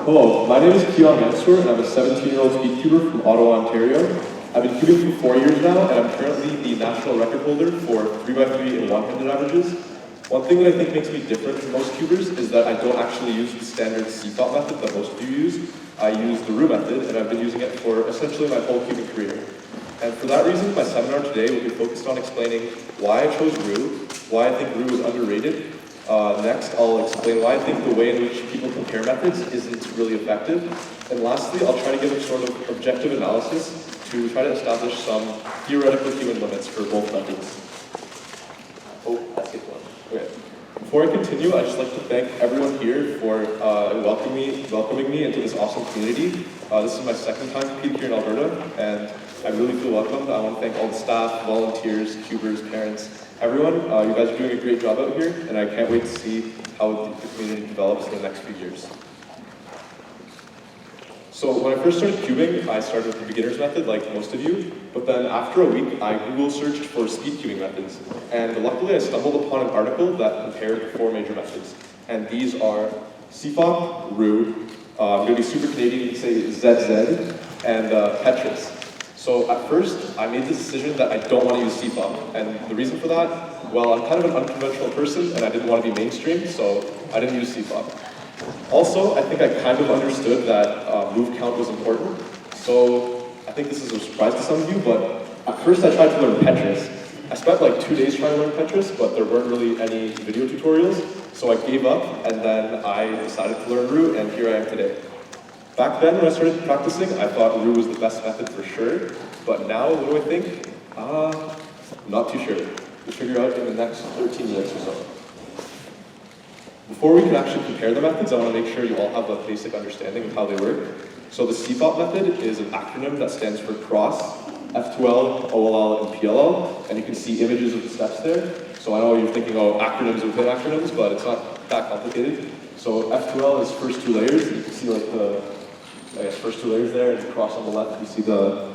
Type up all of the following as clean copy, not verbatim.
Hello, my name is Kian Mansour, and I'm a 17-year-old speedcuber from Ottawa, Ontario. I've been cubing for 4 years now, and I'm currently the national record holder for 3x3 and one-handed averages. One thing that I think makes me different from most cubers is that I don't actually use the standard CFOP method that most of you use. I use the Roux method, and I've been using it for essentially my whole cubing career. And for that reason, my seminar today will be focused on explaining why I chose Roux, why I think Roux is underrated. Next, I'll explain why I think the way in which people compare methods isn't really effective. And lastly, I'll try to give a sort of objective analysis to try to establish some theoretical human limits for both methods. Oh, I skipped one. Okay. Before I continue, I'd just like to thank everyone here for welcoming me into this awesome community. This is my second time competing here in Alberta, and I really feel welcomed. I want to thank all the staff, volunteers, cubers, parents, everyone. You guys are doing a great job out here, and I can't wait to see how the community develops in the next few years. So when I first started cubing, I started with the beginner's method, like most of you, but then after a week, I Google searched for speed cubing methods, and luckily I stumbled upon an article that compared the 4 major methods, and these are CFOP, Roux, I'm going to be super Canadian, you can say ZZ, and Petrus. So at first, I made the decision that I don't want to use CFOP, and the reason for that, well, I'm kind of an unconventional person, and I didn't want to be mainstream, so I didn't use CFOP. Also, I think I kind of understood that move count was important, so I think this is a surprise to some of you, but at first I tried to learn Petrus. I spent like 2 days trying to learn Petrus, but there weren't really any video tutorials, so I gave up, and then I decided to learn Roux, and here I am today. Back then, when I started practicing, I thought Roux was the best method for sure, but now, what do I think? Not too sure. We'll figure out in the next 13 minutes or so. Before we can actually compare the methods, I want to make sure you all have a basic understanding of how they work. So the CFOP method is an acronym that stands for cross, F2L, OLL, and PLL, and you can see images of the steps there. So I know you're thinking, oh, acronyms within acronyms, but it's not that complicated. So F2L is first 2 layers. You can see like the first 2 layers there, and the cross on the left, you see the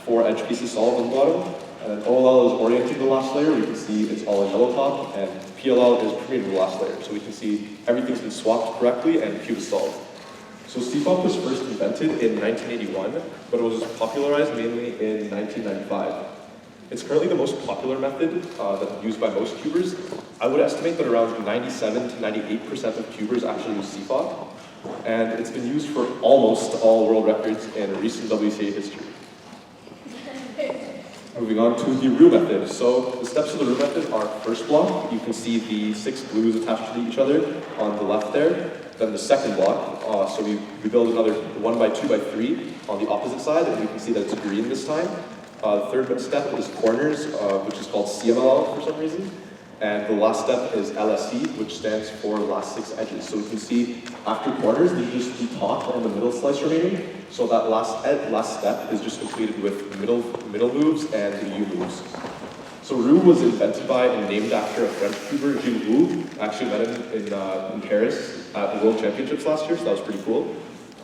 4 edge pieces solved on the bottom. And then OLL is orienting the last layer. We can see it's all in yellow top, and PLL is premiering the last layer. So we can see everything's been swapped correctly and cube is solved. So CFOP was first invented in 1981, but it was popularized mainly in 1995. It's currently the most popular method that's used by most cubers. I would estimate that around 97 to 98% of cubers actually use CFOP, and it's been used for almost all world records in recent WCA history. Moving on to the Roux method. So the steps of the Roux method are first block. You can see the 6 glues attached to each other on the left there. Then the second block, so we build another 1x2x3 on the opposite side, and you can see that it's green this time. The third step is corners, which is called CMLL for some reason. And the last step is LSE, which stands for last 6 edges. So we can see after corners, there's just the top and the middle slice remaining. So that last step is just completed with middle moves and the U moves. So Roux was invented by and named after a French cuber, Gilles Roux. I actually met him in Paris at the World Championships last year, so that was pretty cool.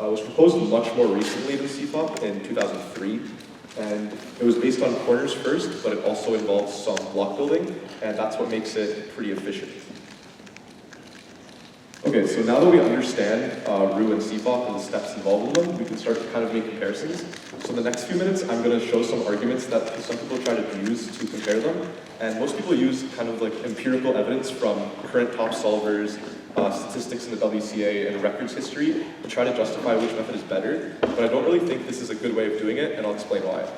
It was proposed much more recently than CFOP in 2003. And it was based on corners first, but it also involves some block building, and that's what makes it pretty efficient. Okay, so now that we understand Roux and CFOP and the steps involved in them, we can start to kind of make comparisons. So in the next few minutes, I'm going to show some arguments that some people try to use to compare them. And most people use kind of like empirical evidence from current top solvers, statistics in the WCA, and records history to try to justify which method is better. But I don't really think this is a good way of doing it, and I'll explain why.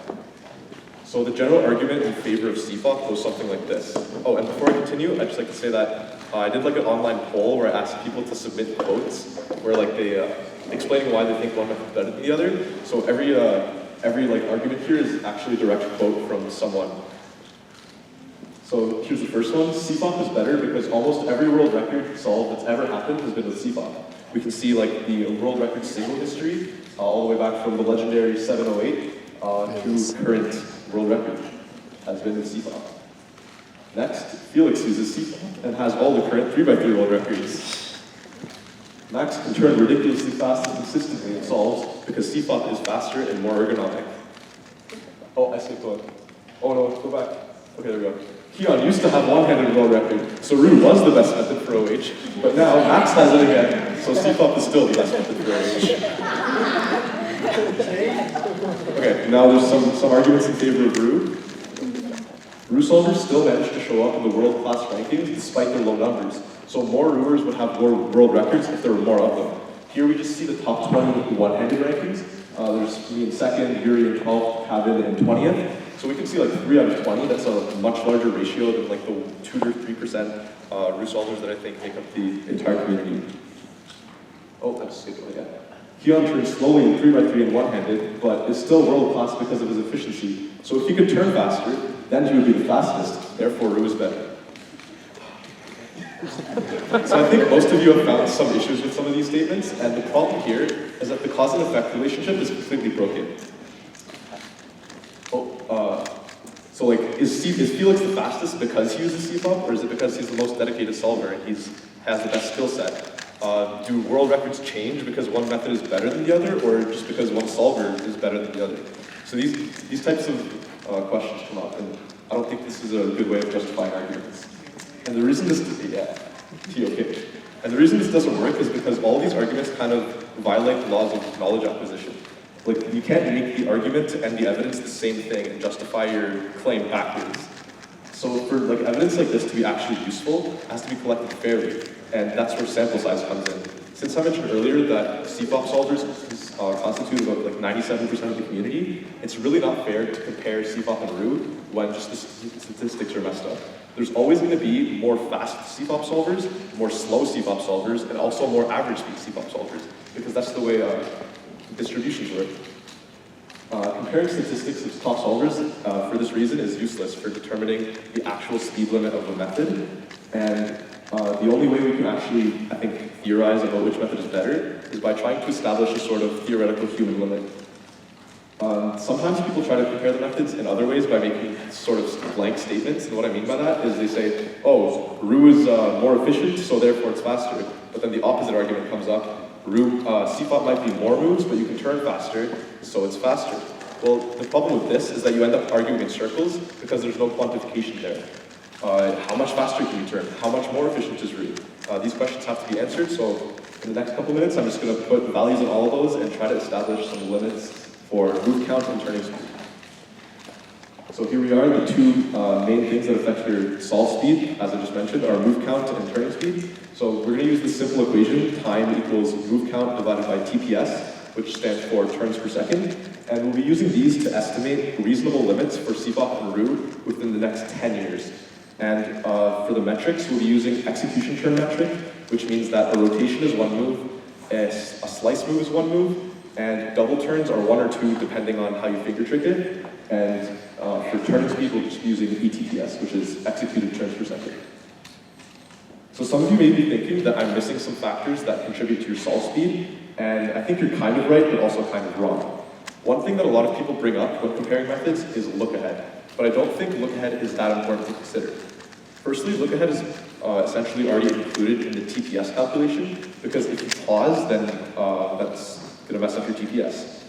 So the general argument in favor of CFOP goes something like this. Oh, and before I continue, I'd just like to say that I did like an online poll where I asked people to submit quotes where like they explaining why they think one method is better than the other. So every like argument here is actually a direct quote from someone. So here's the first one. CFOP is better because almost every world record solved that's ever happened has been with CFOP. We can see like the world record single history all the way back from the legendary 708 to current world record has been with CFOP. Next, Felix uses CFOP and has all the current 3x3 world records. Max can turn ridiculously fast and consistently and solves because CFOP is faster and more ergonomic. Oh, I skipped one. Oh no, go back. Okay, there we go. Kian used to have one-handed world record, so Roux was the best method for OH, but now Max has it again. So CFOP is still the best method for variation. Okay, now there's some arguments in favor of Roux. Roux solvers still manage to show up in the world-class rankings despite their low numbers. So more Rouxers would have more world records if there were more of them. Here we just see the top 20 one-handed rankings. There's me in 2nd, Yuri in 12th, Kevin in 20th. So we can see like 3 out of 20, that's a much larger ratio than like the 2 to 3% Roux solvers that I think make up the entire community. Oh, that's skipped one again. Kian turns slowly in 3x3 and one-handed, but is still world-class because of his efficiency. So if he could turn faster, then he would be the fastest, therefore Roux is better. So I think most of you have found some issues with some of these statements, and the problem here is that the cause and effect relationship is completely broken. So like, is Felix the fastest because he uses CFOP, or is it because he's the most dedicated solver and has the best skill set? Do world records change because one method is better than the other, or just because one solver is better than the other? So these types of questions come up, and I don't think this is a good way of justifying arguments. And the reason this, And the reason this doesn't work is because all these arguments kind of violate the laws of knowledge acquisition. Like, you can't make the argument and the evidence the same thing and justify your claim backwards. So for like evidence like this to be actually useful, it has to be collected fairly, and that's where sample size comes in. Since I mentioned earlier that CFOP solvers constitute about like 97% of the community, it's really not fair to compare CFOP and Roux when just the statistics are messed up. There's always going to be more fast CFOP solvers, more slow CFOP solvers, and also more average speed CFOP solvers, because that's the way distributions work. Comparing statistics of top solvers for this reason is useless for determining the actual speed limit of a method, and the only way we can actually, I think, theorize about which method is better is by trying to establish a sort of theoretical human limit. Sometimes people try to compare the methods in other ways by making sort of blank statements, and what I mean by that is they say, oh, Roux is more efficient, so therefore it's faster. But then the opposite argument comes up, CFOP might be more moves, but you can turn faster, so it's faster. Well, the problem with this is that you end up arguing in circles because there's no quantification there. How much faster can you turn? How much more efficient is Roux? These questions have to be answered, so in the next couple minutes, I'm just going to put values on all of those and try to establish some limits for move count and turning speed. So here we are, the two main things that affect your solve speed, as I just mentioned, are move count and turning speed. So we're going to use this simple equation, time equals move count divided by TPS, which stands for turns per second. And we'll be using these to estimate reasonable limits for CFOP and Roux within the next 10 years. And for the metrics, we'll be using execution turn metric, which means that a rotation is one move, a slice move is one move, and double turns are 1 or 2 depending on how you finger trick it. And for turning speed, we'll just be using ETPS, which is executed turns per second. So some of you may be thinking that I'm missing some factors that contribute to your solve speed, and I think you're kind of right, but also kind of wrong. One thing that a lot of people bring up when comparing methods is look ahead, but I don't think look ahead is that important to consider. Firstly, look ahead is essentially already included in the TPS calculation, because if you pause, then that's going to mess up your TPS.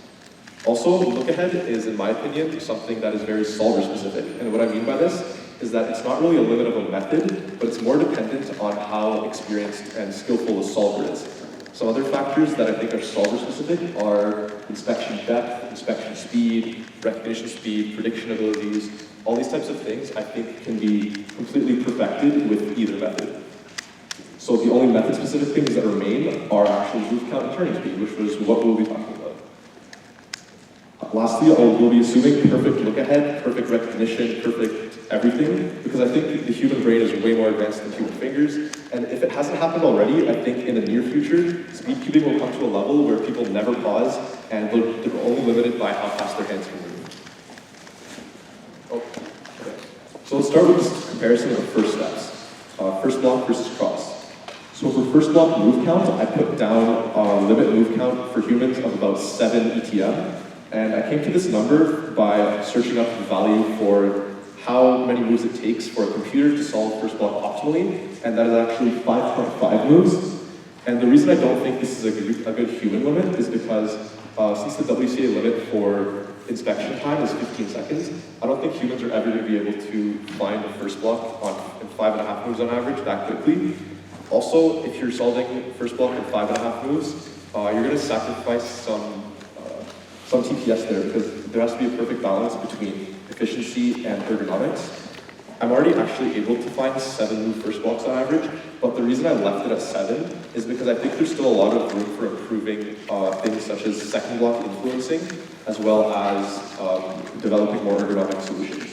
Also, look ahead is, in my opinion, something that is very solver specific, and what I mean by this is that it's not really a limit of a method, but it's more dependent on how experienced and skillful the solver is. Some other factors that I think are solver specific are inspection depth, inspection speed, recognition speed, prediction abilities. All these types of things I think can be completely perfected with either method. So the only method specific things that remain are actually move count and turning speed, which was what we'll be talking about. Lastly, we'll be assuming perfect look ahead, perfect recognition, perfect everything, because I think the human brain is way more advanced than human fingers, and if it hasn't happened already, I think in the near future, speed cubing will come to a level where people never pause, and they're only limited by how fast their hands can move. Okay. So let's start with this comparison of the first steps. First block versus cross. So for first block move count, I put down limit move count for humans of about 7 ETM, and I came to this number by searching up the value for how many moves it takes for a computer to solve first block optimally, and that is actually 5.5 moves. And the reason I don't think this is a good human limit is because since the WCA limit for inspection time is 15 seconds, I don't think humans are ever going to be able to find the first block in 5.5 moves on average that quickly. Also, if you're solving first block in 5.5 moves, you're going to sacrifice some TPS there because there has to be a perfect balance between efficiency and ergonomics. I'm already actually able to find 7 move first blocks on average, but the reason I left it at 7 is because I think there's still a lot of room for improving things such as second block influencing, as well as developing more ergonomic solutions.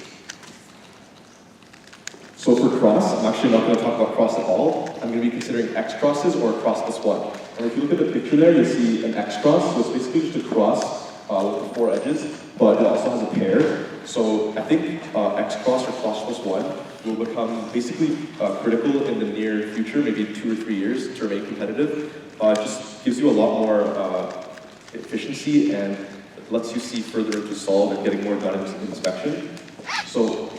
So for cross, I'm actually not going to talk about cross at all. I'm going to be considering X crosses or a cross plus 1. And if you look at the picture there, you'll see an X cross, so it's basically just a cross with the 4 edges, but it also has a pair. So I think X cross or cross plus 1 will become basically critical in the near future, maybe 2 or 3 years, to remain competitive. It just gives you a lot more efficiency and lets you see further into solve and getting more done into inspection. So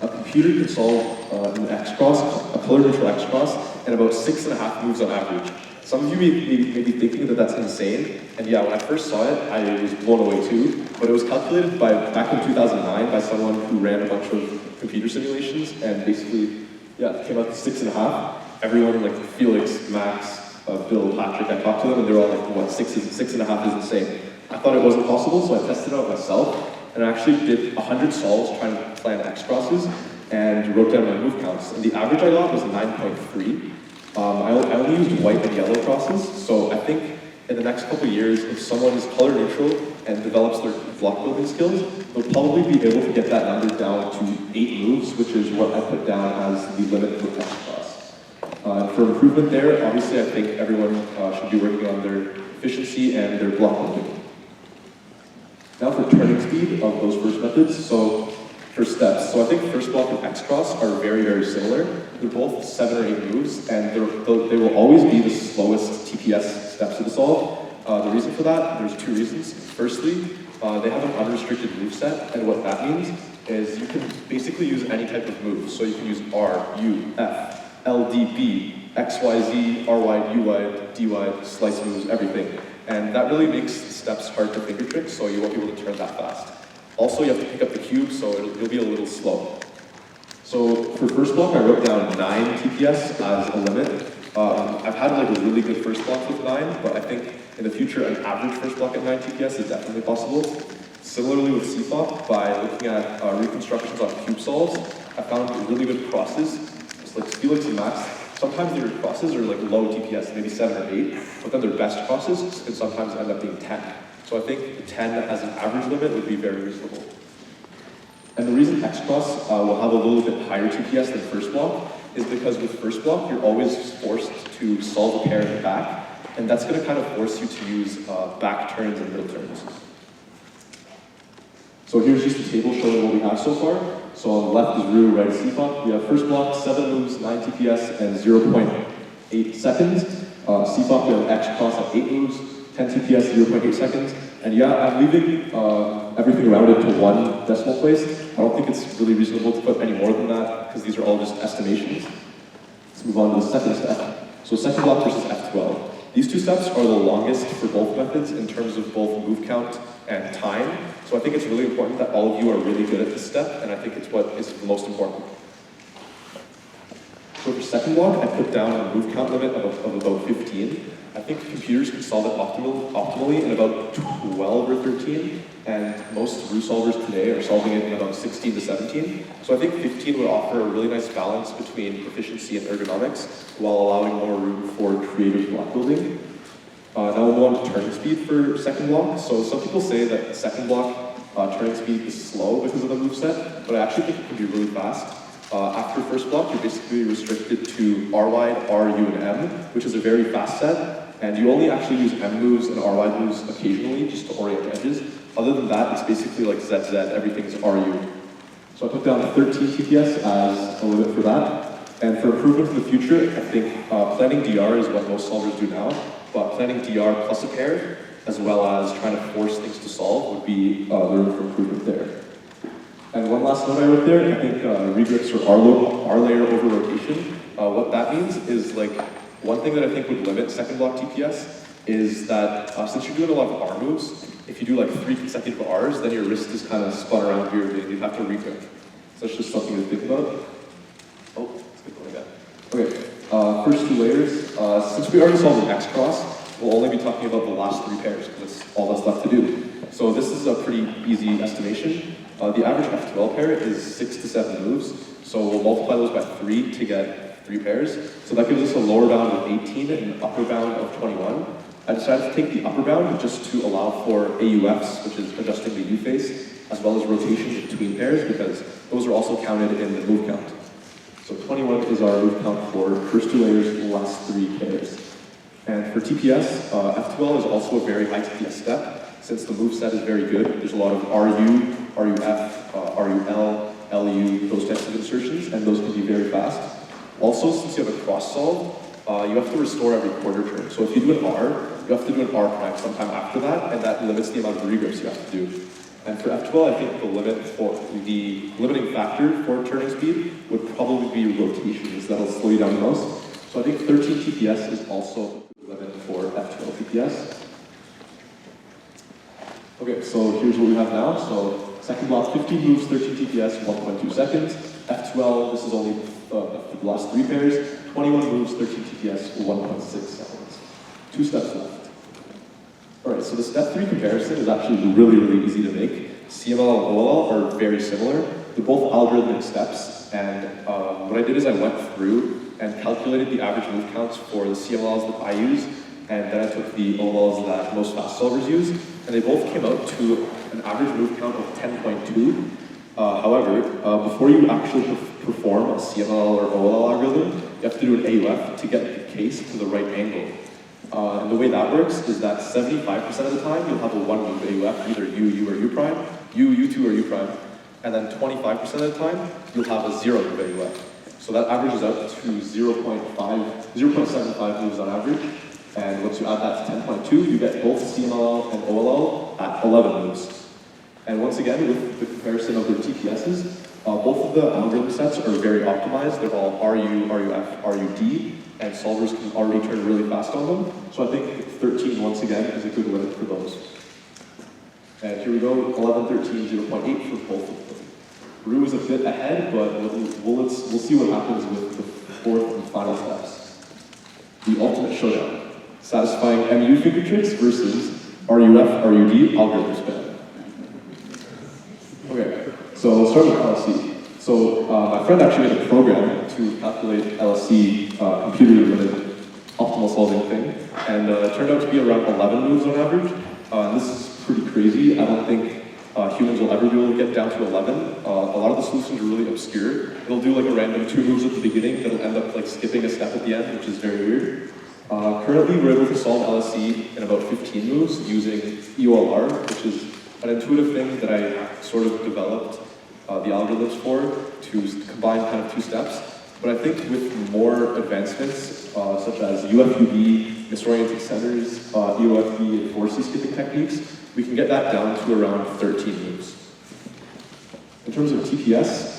a computer can solve an X cross, a color neutral X cross, in about 6.5 moves on average. Some of you may be thinking that that's insane, and yeah, when I first saw it, I was blown away too, but it was calculated back in 2009 by someone who ran a bunch of computer simulations, and basically, yeah, it came out to 6.5. Everyone, like Felix, Max, Bill, Patrick, I talked to them, and they were all like, what, 6.5 is insane. I thought it wasn't possible, so I tested it out myself, and I actually did 100 solves trying to plan X crosses, and wrote down my move counts, and the average I got was 9.3. I only used white and yellow crosses, so I think in the next couple of years, if someone is color neutral and develops their block building skills, they'll probably be able to get that number down to 8 moves, which is what I put down as the limit for X cross. For improvement there, obviously I think everyone should be working on their efficiency and their block building. Now for turning speed of those first methods, so for steps. So I think first block and X cross are very, very similar. They're both 7 or 8 moves, and they will always be the slowest TPS steps to the solve. The reason for that, there's 2 reasons. Firstly, they have an unrestricted move set, and what that means is you can basically use any type of move. So you can use R, U, F, L, D, B, X, Y, Z, R wide, U wide, D wide, slice moves, everything. And that really makes the steps hard to finger trick, so you won't be able to turn that fast. Also, you have to pick up the cube, so you'll be a little slow. So for first block, I wrote down 9 TPS as a limit. I've had like a really good first block with 9, but I think in the future, an average first block at 9 TPS is definitely possible. Similarly with CFOP, by looking at reconstructions on cube solves, I found really good crosses. It's like Felix and Max. Sometimes their crosses are like low TPS, maybe 7 or 8, but then their best crosses can sometimes end up being 10. So I think the 10 as an average limit would be very reasonable. And the reason X cross will have a little bit higher TPS than first block is because with first block, you're always forced to solve a pair in the back, and that's going to kind of force you to use back turns and middle turns. So here's just a table showing what we have so far. So on the left is Roux, right is CFOP. We have first block, 7 moves, 9 TPS, and 0.8 seconds. CFOP, we have X cross at 8 moves, 10 TPS, 0.8 seconds. And yeah, I'm leaving everything rounded to 1 decimal place. I don't think it's really reasonable to put any more than that, because these are all just estimations. Let's move on to the second step. So second block versus F12. These 2 steps are the longest for both methods in terms of both move count and time. So I think it's really important that all of you are really good at this step, and I think it's what is the most important. So for second block, I put down a move count limit of about 15. I think computers can solve it optimally in about 12 or 13, and most Roux solvers today are solving it in about 16 to 17. So I think 15 would offer a really nice balance between efficiency and ergonomics, while allowing more room for creative block building. Now we'll move on to turning speed for second block. So some people say that second block turning speed is slow because of the moveset, but I actually think it can be really fast. After first block, you're basically restricted to R wide, R, U, and M, which is a very fast set. And you only actually use M moves and R wide moves occasionally just to orient edges. Other than that, it's basically like ZZ, everything's RU. So I put down 13 TPS as a limit for that. And for improvement in the future, I think planning DR is what most solvers do now, but planning DR plus a pair, as well as trying to force things to solve, would be the room for improvement there. And one last note I wrote there, I think regrips or R layer over rotation. What that means is like, one thing that I think would limit second block TPS is that since you're doing a lot of R moves, if you do like 3 consecutive Rs, then your wrist is kind of spun around here and you have to regrip. So that's just something to think about. Oh, let's get going again. Okay, First two layers, since we already solved the X cross, we'll only be talking about the last three pairs, because that's all that's left to do. So this is a pretty easy estimation. The average F12 pair is 6 to 7 moves, so we'll multiply those by 3 to get 3 pairs. So that gives us a lower bound of 18 and an upper bound of 21. I decided to take the upper bound just to allow for AUFs, which is adjusting the U face, as well as rotations between pairs, because those are also counted in the move count. So 21 is our move count for first two layers, last three pairs. And for TPS, F12 is also a very high TPS step. Since the move set is very good, there's a lot of RU, RUF, RUL, LU, those types of insertions, and those can be very fast. Also, since you have a cross solve, you have to restore every quarter turn. So if you do an R, you have to do an R prime sometime after that, and that limits the amount of regrips you have to do. And for F12, I think the limiting factor for turning speed would probably be rotations. That'll slow you down the most. So I think 13 TPS is also the limit for F12 TPS. Okay, so here's what we have now. So second block, 15 moves, 13 TPS, 1.2 seconds. F12, this is only the last three pairs. 21 moves, 13 TPS, 1.6 seconds. 2 steps left. All right, so the step 3 comparison is actually really, really easy to make. CML and OLL are very similar. They're both algorithmic steps, and what I did is I went through and calculated the average move counts for the CMLs that I use, and then I took the OLLs that most fast solvers use, and they both came out to an average move count of 10.2. However, before you actually perform a CML or OLL algorithm, you have to do an AUF to get the case to the right angle. And the way that works is that 75% of the time you'll have a one move AUF, either U, or U prime, U2, or U prime, and then 25% of the time you'll have a 0 move AUF. So that averages out to 0.75 moves on average, and once you add that to 10.2, you get both CML and OLL at 11 moves. And once again, with the comparison of their TPSs, both of the algorithm sets are very optimized. They're all RU, RUF, RUD, and solvers can already turn really fast on them. So I think 13, once again, is a good limit for those. And here we go, 11, 13, 0.8 for both of them. Roux is a bit ahead, but we'll see what happens with the fourth and final steps. The ultimate showdown, satisfying MU finger tricks versus RUF, RUD algorithm span. Okay, so we'll start with LSC. So my friend actually made a program to calculate LSC computer-limited optimal solving thing, and it turned out to be around 11 moves on average. And this is pretty crazy. I don't think humans will ever be able to get down to 11. A lot of the solutions are really obscure. It'll do like a random 2 moves at the beginning that'll end up like skipping a step at the end, which is very weird. Currently, we're able to solve LSC in about 15 moves using EOLR, which is an intuitive thing that I sort of developed the algorithms for to combine kind of 2 steps. But I think with more advancements, such as UFUB, misoriented centers, EOFB, and 4C skipping techniques, we can get that down to around 13 moves. In terms of TPS,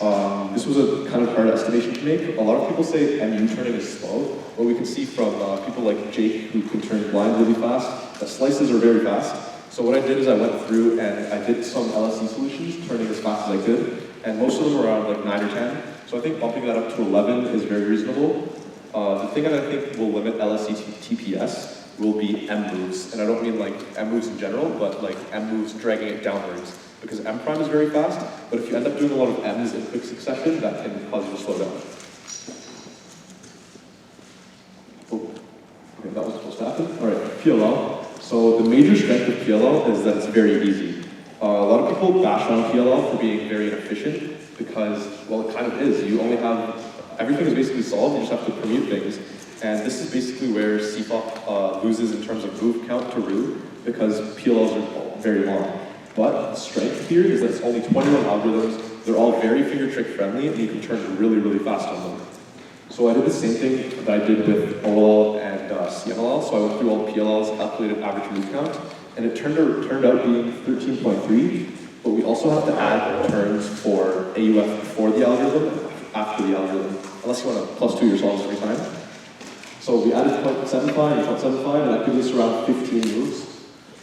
this was a kind of hard estimation to make. A lot of people say MU turning is slow, but we can see from people like Jake, who can turn blind really fast, that slices are very fast. So what I did is I went through and I did some LSC solutions, turning as fast as I could, and most of them were around like 9 or 10. So I think bumping that up to 11 is very reasonable. The thing that I think will limit LSC to TPS will be M moves, and I don't mean like M moves in general, but like M moves dragging it downwards. Because M prime is very fast, but if you end up doing a lot of M's in quick succession, that can cause you to slow down. Oh, okay, that was supposed to happen. All right, PLL. So the major strength of PLL is that it's very easy. A lot of people bash on PLL for being very inefficient because, well, it kind of is. You only have, everything is basically solved, you just have to permute things. And this is basically where CFOP loses in terms of move count to Roux, because PLLs are very long. But the strength here is that it's only 21 algorithms, they're all very finger trick friendly, and you can turn really, really fast on them. So I did the same thing that I did with OLL and CMLL, so I went through all the PLLs, calculated average move count, and it turned out being 13.3, but we also have to add turns for AUF before the algorithm, after the algorithm, unless you want to +2 your solves every time. So we added 0.75 and 0.75, and that gives us around 15 moves.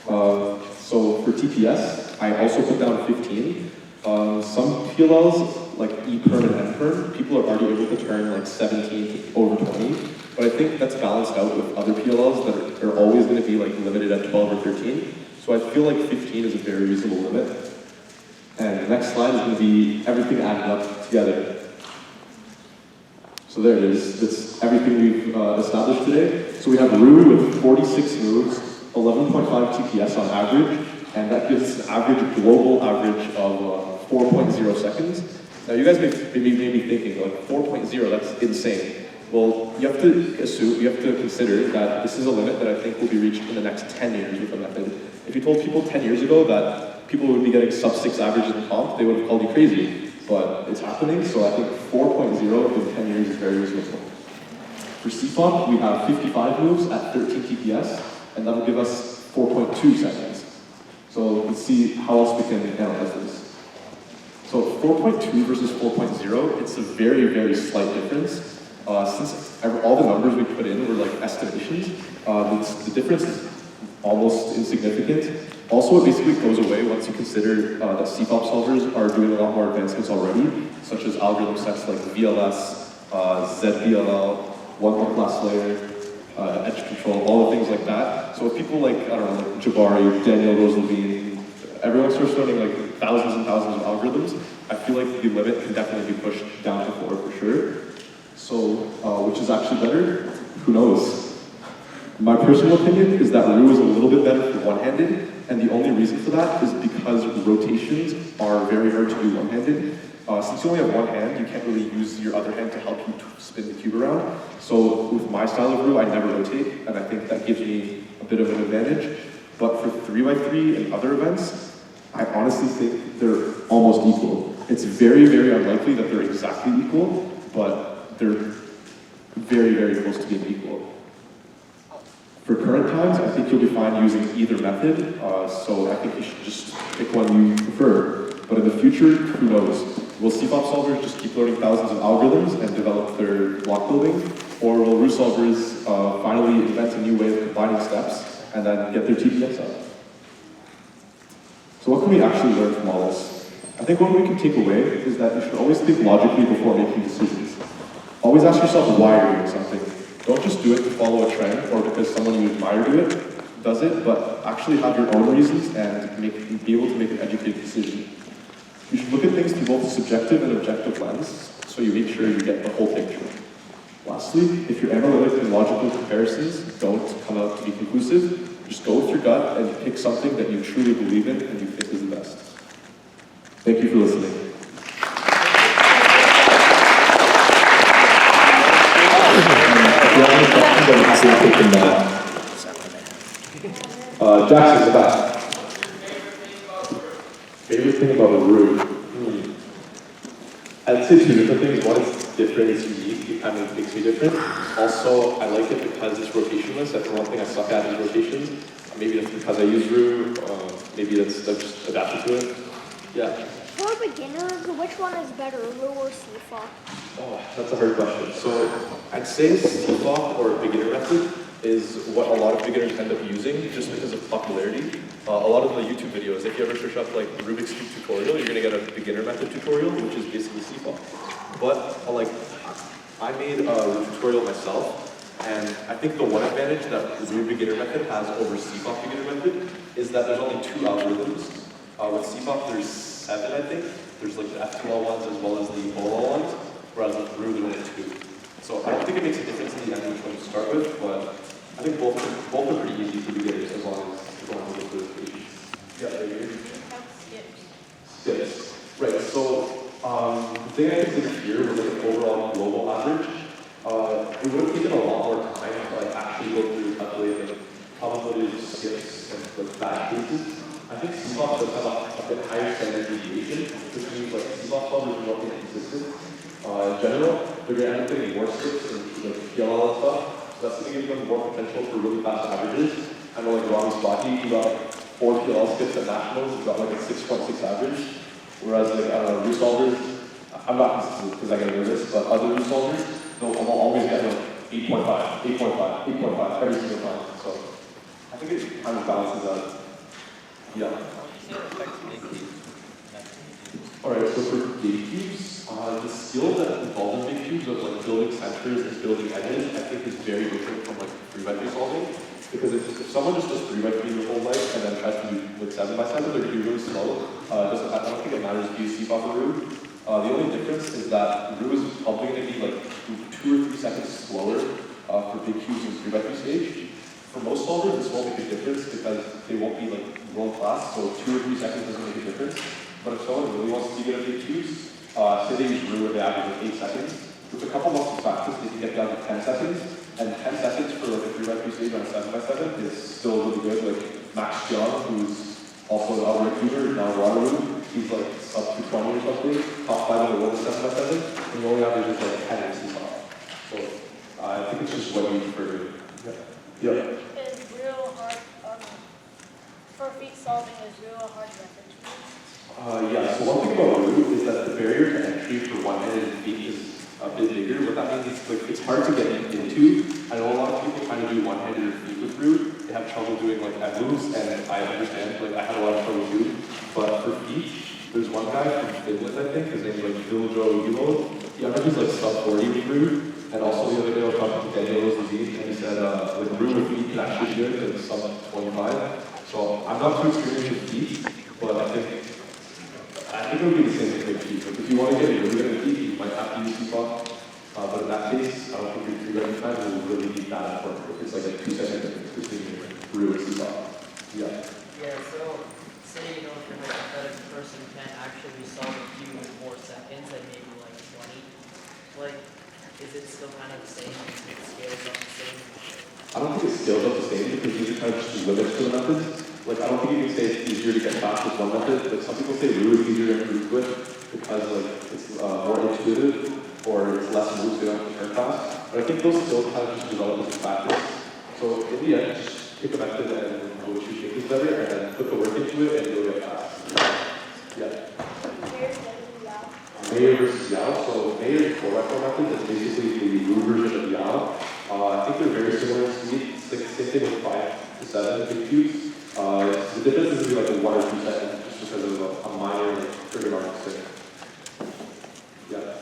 So for TPS, I also put down 15. Some PLLs, like E-perm and M-perm, people are already able to turn like 17 to over 20. but I think that's balanced out with other PLLs that are always going to be like limited at 12 or 13. So I feel like 15 is a very reasonable limit. And the next slide is going to be everything added up together. So there it is. That's everything we've established today. So we have Roux with 46 moves, 11.5 TPS on average, and that gives us an average global average of 4.0 seconds. Now you guys may be thinking, like 4.0, that's insane. Well, you have to consider that this is a limit that I think will be reached in the next 10 years with the method. If you told people 10 years ago that people would be getting sub-6 averages in comp, they would have called you crazy. But it's happening, so I think 4.0 in 10 years is very reasonable. For CFOP, we have 55 moves at 13 TPS, and that'll give us 4.2 seconds. So let's see how else we can analyze this. So 4.2 versus 4.0, it's a very, very slight difference. Since all the numbers we put in were like estimations, the difference is almost insignificant. Also, it basically goes away once you consider that CFOP solvers are doing a lot more advancements already, such as algorithm sets like VLS, ZVLL, one class layer, edge control, all the things like that. So if people like, I don't know, like Jabari, Daniel Rosalvine, everyone starts learning like thousands and thousands of algorithms, I feel like the limit can definitely be pushed down to 4 for sure. So, which is actually better? Who knows? My personal opinion is that Roux is a little bit better for one-handed, and the only reason for that is because rotations are very hard to do one-handed. Since you only have one hand, you can't really use your other hand to help you spin the cube around. So with my style of Roux, I never rotate, and I think that gives me a bit of an advantage. But for 3x3 and other events, I honestly think they're almost equal. It's very, very unlikely that they're exactly equal, but they're very, very close to being equal. For current times, I think you'll be fine using either method, so I think you should just pick one you prefer. But in the future, who knows? Will CFOP solvers just keep learning thousands of algorithms and develop their block building? Or will Roux solvers finally invent a new way of combining steps and then get their TPS up? So what can we actually learn from all this? I think what we can take away is that you should always think logically before making decisions. Always ask yourself why you're doing something. Don't just do it to follow a trend or because someone you admire does it, but actually have your own reasons and be able to make an educated decision. You should look at things through both a subjective and objective lens, so you make sure you get the whole picture. Lastly, if your analytic and logical comparisons don't come out to be conclusive, just go with your gut and pick something that you truly believe in and you think is the best. Thank you for listening. Jackson's back. Favorite thing about the Roux? I'd say two different things. One is different, it's unique, it kind of makes me different. Also, I like it because it's rotationless. That's the one thing I suck at is rotations. Maybe that's because I use Roux, maybe that's just adapted to it. Yeah. For beginners, which one is better, Roux or CFOP? Oh, that's a hard question. So I'd say CFOP or beginner method is what a lot of beginners end up using just because of popularity. A lot of the YouTube videos, if you ever search up like Rubik's Cube tutorial, you're gonna get a beginner method tutorial, which is basically CFOP. But I made a tutorial myself, and I think the one advantage that the Roux beginner method has over CFOP beginner method is that there's only 2 algorithms. With CFOP, there's 7, I think. There's like the F2L ones as well as the OL ones, whereas with Roux, there's only 2. So I don't think it makes a difference in the end which one to start with, but I think both are pretty easy for beginners as long as you don't have to go through the Yeah, there you go. Skips. Right, so the thing I considered here was like an overall global average. It would have taken a lot more time to actually go through calculating the probability of skips and bad cases. I think CFOP does have a bit higher standard deviation, which means CFOP solvers are more inconsistent. In general, they're going to end up getting more skips and PLL and stuff. So that's going to give them more potential for really fast averages. I know Rami Spotty, he got 4 PLL skips at nationals, he got a 6.6 average. Whereas Roux solvers, I'm not consistent because I get nervous, but other Roux solvers, they'll always get 8.5, 8.5, 8.5 every single time. So I think it kind of balances out. Yeah. Alright, so for gate cubes, the skill that involves in gate cubes of building centers and building edges, I think is very different from like 3x3 solving. Because if someone just does 3x3 their whole life and then tries to do like 7x7, they're going to be really slow. I don't think it matters if you CFOP or Roux. The only difference is that Roux is probably going to be like 2 or 3 seconds slower for big cubes in 3x3 stage. For most solvers, this won't make a difference because they won't be like world class, so 2 or 3 seconds doesn't make a difference. But if someone really wants to be good at big cubes, say they use Roux and they average like 8 seconds, with a couple months of practice, they can get down to 10 seconds. And 10 seconds for like a 3x3 stage on a 7x7 is still really good. Like Max Young, who's also an AlbertaCuber, now Roux, he's like sub 220 or something, top 5 in the world in 7x7, and he only averages like 10 x his top. So I think it's just what you prefer to do. Yeah. Is real hard, for feet solving is real hard reference? Yeah, so one thing about Roux is that the barrier to entry for one-handed feet is a bit bigger. What that means is like it's hard to get into. I know a lot of people trying to do one-handed feet with Roux. They have trouble doing like that moves, and I understand. Like I had a lot of trouble too. But for feet, there's one guy from Finland, I think. His name's like Ilo. He averages like sub 40 with Roux. And also the other day I was talking to Daniel Disease, and he said like Roux with feet can actually do it at sub 25. So I'm not too experienced with feet, but I think it would be the same thing with feet. Like if you want to get really good at feet, you might have to use CFOP. But in that case, I don't think your 3x3 time will really be that important. If it's like a 2-second difference between Roux and CFOP. Yeah. Yeah, so say, you know, if you're like a pathetic person can actually solve a cube in 4 seconds and maybe like 20, like, is it still kind of the same? It scales up the same? I don't think it scales up the same because these are kind of just limits to the methods. Like, I don't think you can say it's easier to get fast with one method. Like, some people say Roux is easier to improve with because, like, it's more intuitive or it's less moves, so you don't have to turn fast. But I think those skills kind of just develop as practice. So, in the end, just pick a method and know what you think is better, and then put the work into it, and you'll get fast. Yeah. Mayer versus Chow. So Mayer is 4x4 method. That's basically the Roux version of Chow. I think they're very similar in speed. Same thing with 5 to 7 big cubes. The difference is going to be like a 1 or 2 seconds just because of a minor like, trigonometric thing. Yeah.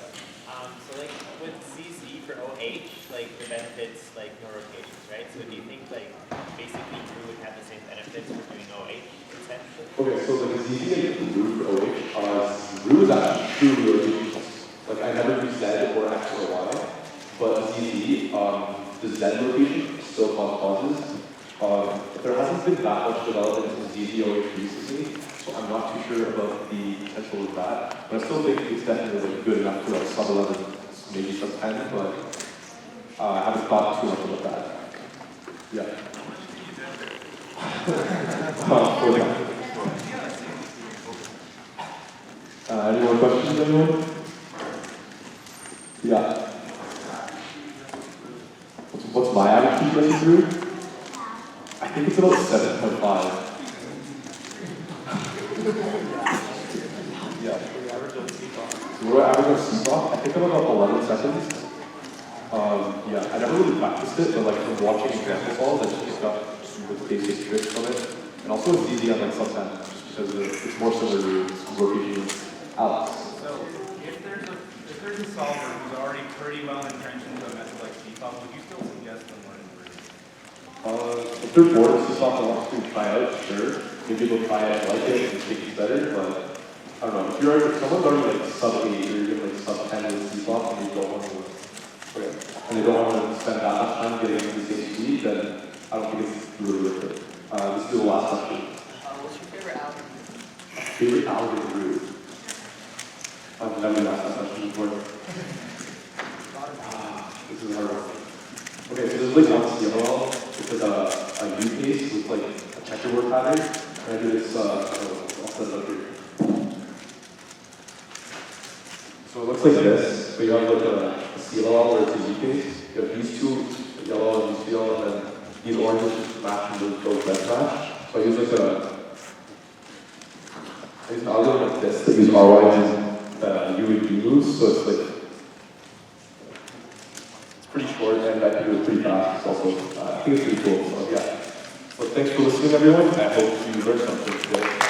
So like with ZZ for OH, like the benefits like no rotations, right? So do you think like basically Roux would have the same benefits for doing OH essentially? Okay, so like ZZ and Roux for OH, Roux is actually truly rotations. Like I never do Z or X or Y, but ZZ, the Z rotation still causes pauses. There hasn't been that much development in ZZOH recently, so I'm not too sure about the potential of that. But I still think it's definitely like, good enough to like sub 11, maybe sub 10, but I haven't thought too much about that. Yeah. Any more questions, anyone? Yeah. What's my average PPS through? I think it's about 7.5. Yeah. So what do I average on CFOP? I think I'm about 11 seconds. Yeah, I never really practiced it, but like from watching example solves, I just picked up with basic tricks from it. And also it's easy on like sub 10, just because it's more similar to rotation. Alex. So if there's a solver who's already pretty well entrenched into a method like CFOP, would you still suggest them learning Roux? If they're bored of CFOP and wants to try out, sure. Maybe they'll try it, like it, and think it's better, but I don't know. If someone's already like sub 8 or even like sub 10 with CFOP and they don't want to spend that much time getting into the same speed, then I don't think it's really worth it. This is the last question. What's your favorite algorithm? Favorite algorithm? I've never asked that question before. This is a hard one. Okay, so there's like one CLL, which is a U case with like a checkerboard pattern, and I do this, I'll set it up here. So it looks like this, but you have like a CLL where it's a U case. You have these two, yellow and these yellow, and then these oranges just match and those red match. So I use like I use an algorithm like this that use RY U and U's, so it's like it's pretty short and I can do it pretty fast. It's also I think it's pretty cool. So yeah. Well, thanks for listening, everyone. I hope you learned something today.